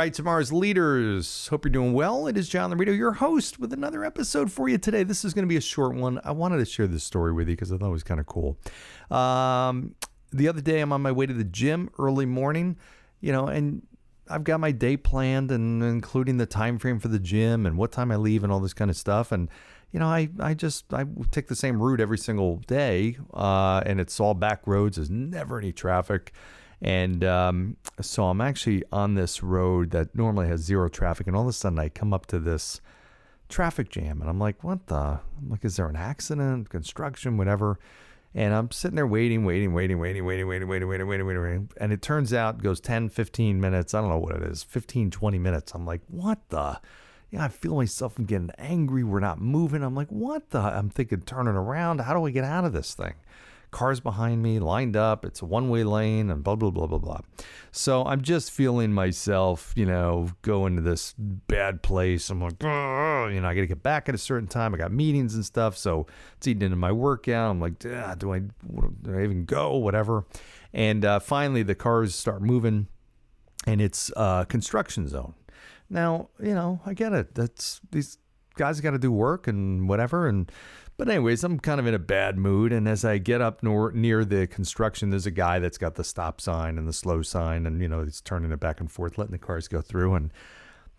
right, tomorrow's leaders. Hope you're doing well. It is John Laurito, your host, with another episode for you today. This is going to be a short one. I wanted to share this story with you because I thought it was kind of cool. The other day, I'm on my way to the gym early morning, and I've got my day planned, and including the time frame for the gym and what time I leave and all this kind of stuff. And I take the same route every single day, and it's all back roads. There's never any traffic. And so I'm actually on this road that normally has zero traffic, and all of a sudden I come up to this traffic jam, and I'm like, is there an accident, construction, whatever? And I'm sitting there waiting. And it turns out it goes 10, 15 minutes. I don't know what it is, 15, 20 minutes. I'm like, what the? I feel myself getting angry. We're not moving. I'm like, what the? I'm thinking, turning around. How do I get out of this thing? Cars behind me, lined up. It's a one-way lane and blah, blah, blah, blah, blah. So I'm just feeling myself, go into this bad place. I'm like, I got to get back at a certain time. I got meetings and stuff. So it's eating into my workout. I'm like, do I even go? Whatever. And finally, the cars start moving, and it's a construction zone. Now, I get it. These guys got to do work and whatever. But anyways, I'm kind of in a bad mood. And as I get up near the construction, there's a guy that's got the stop sign and the slow sign. And, he's turning it back and forth, letting the cars go through. And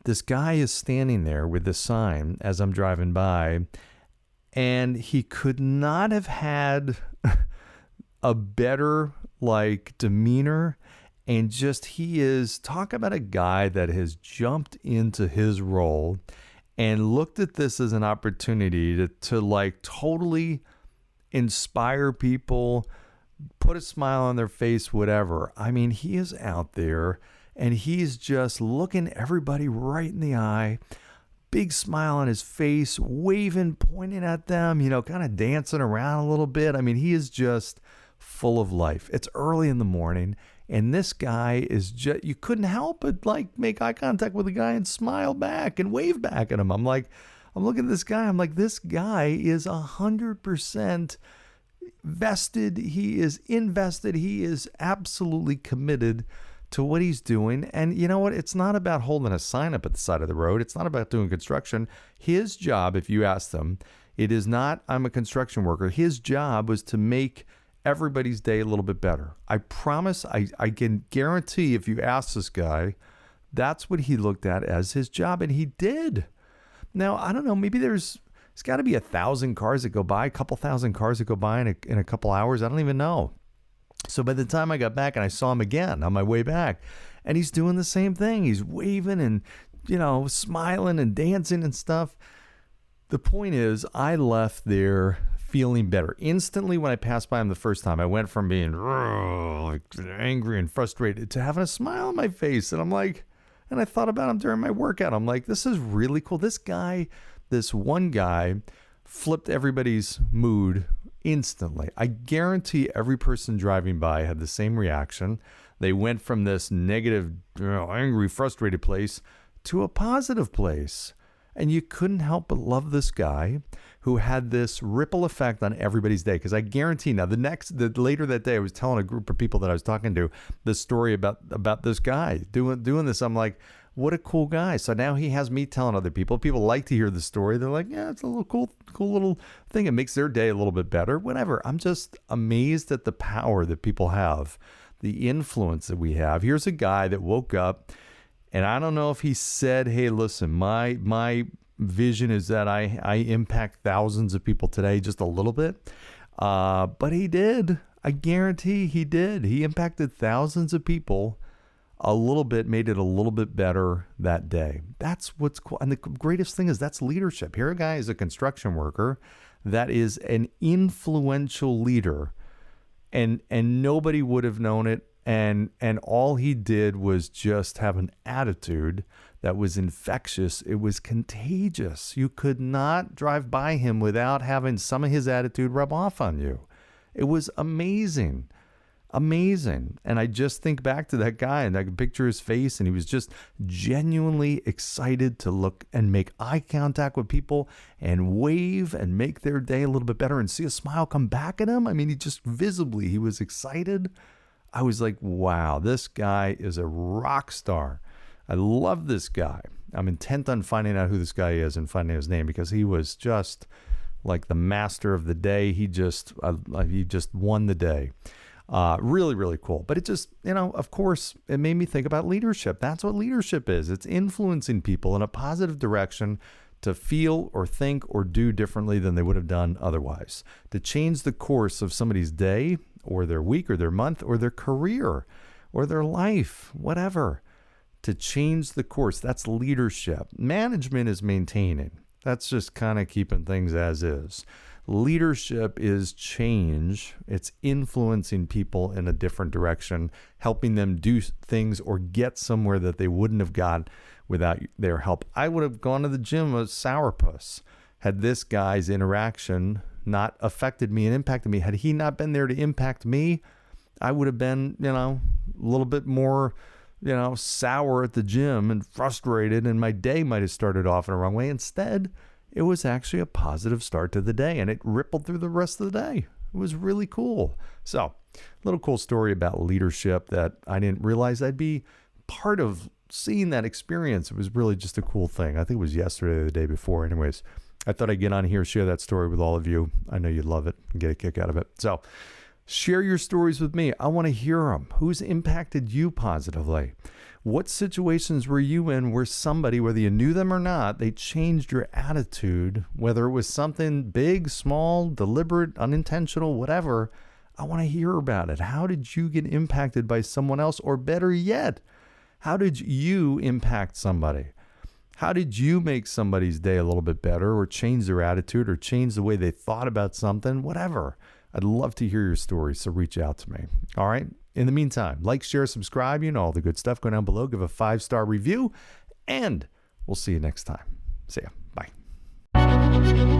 this guy is standing there with the sign as I'm driving by. And he could not have had a better, demeanor. And talk about a guy that has jumped into his role and looked at this as an opportunity to totally inspire people, put a smile on their face, whatever. I mean, he is out there and he's just looking everybody right in the eye, big smile on his face, waving, pointing at them, kind of dancing around a little bit. I mean, he is just full of life. It's early in the morning. And this guy is you couldn't help but make eye contact with the guy and smile back and wave back at him. I'm looking at this guy. I'm like, this guy is 100% vested. He is invested. He is absolutely committed to what he's doing. And you know what? It's not about holding a sign up at the side of the road. It's not about doing construction. His job, if you ask them, it is not, I'm a construction worker. His job was to make everybody's day a little bit better. I promise, I can guarantee if you ask this guy, that's what he looked at as his job, and he did. Now, I don't know, maybe there's got to be 1,000 cars that go by, a couple thousand cars that go by in a couple hours. I don't even know. So by the time I got back and I saw him again on my way back, and he's doing the same thing. He's waving and, smiling and dancing and stuff. The point is, I left there feeling better. Instantly when I passed by him the first time, I went from being angry and frustrated to having a smile on my face. And I thought about him during my workout. I'm like, this is really cool. This one guy flipped everybody's mood instantly. I guarantee every person driving by had the same reaction. They went from this negative, angry, frustrated place to a positive place. And you couldn't help but love this guy who had this ripple effect on everybody's day. Because I guarantee now, later that day, I was telling a group of people that I was talking to the story about this guy doing this. I'm like, what a cool guy. So now he has me telling other people. People like to hear the story. They're like, yeah, it's a little cool little thing. It makes their day a little bit better. Whatever. I'm just amazed at the power that people have, the influence that we have. Here's a guy that woke up. And I don't know if he said, hey, listen, my vision is that I impact thousands of people today, just a little bit. But he did. I guarantee he did. He impacted thousands of people a little bit, made it a little bit better that day. That's what's cool. And the greatest thing is that's leadership. Here a guy is a construction worker that is an influential leader. And nobody would have known it. And all he did was just have an attitude that was infectious. It was contagious. You could not drive by him without having some of his attitude rub off on you. It was amazing. Amazing. And I just think back to that guy and I can picture his face, and he was just genuinely excited to look and make eye contact with people and wave and make their day a little bit better and see a smile come back at him. I mean, he was excited. I was like, wow, this guy is a rock star. I love this guy. I'm intent on finding out who this guy is and finding out his name, because he was just like the master of the day. He just won the day. Really, really cool. But it just, of course, it made me think about leadership. That's what leadership is. It's influencing people in a positive direction to feel or think or do differently than they would have done otherwise, to change the course of somebody's day or their week or their month or their career or their life, whatever, to change the course. That's leadership. Management is maintaining. That's just kind of keeping things as is. Leadership is change. It's influencing people in a different direction, helping them do things or get somewhere that they wouldn't have got without their help. I would have gone to the gym a sourpuss had this guy's interaction not affected me and impacted me. Had he not been there to impact me, I would have been, a little bit more, sour at the gym and frustrated, and my day might have started off in a wrong way. Instead, it was actually a positive start to the day, and it rippled through the rest of the day. It was really cool. So, a little cool story about leadership that I didn't realize I'd be part of seeing that experience. It was really just a cool thing. I think it was yesterday or the day before. Anyways, I thought I'd get on here, share that story with all of you. I know you'd love it and get a kick out of it. So, share your stories with me. I want to hear them. Who's impacted you positively? What situations were you in where somebody, whether you knew them or not, they changed your attitude, whether it was something big, small, deliberate, unintentional, whatever? I want to hear about it. How did you get impacted by someone else? Or better yet, how did you impact somebody? How did you make somebody's day a little bit better, or change their attitude, or change the way they thought about something, whatever? I'd love to hear your story, so reach out to me. All right? In the meantime, like, share, subscribe, all the good stuff. Go down below, give a 5-star review, and we'll see you next time. See ya. Bye.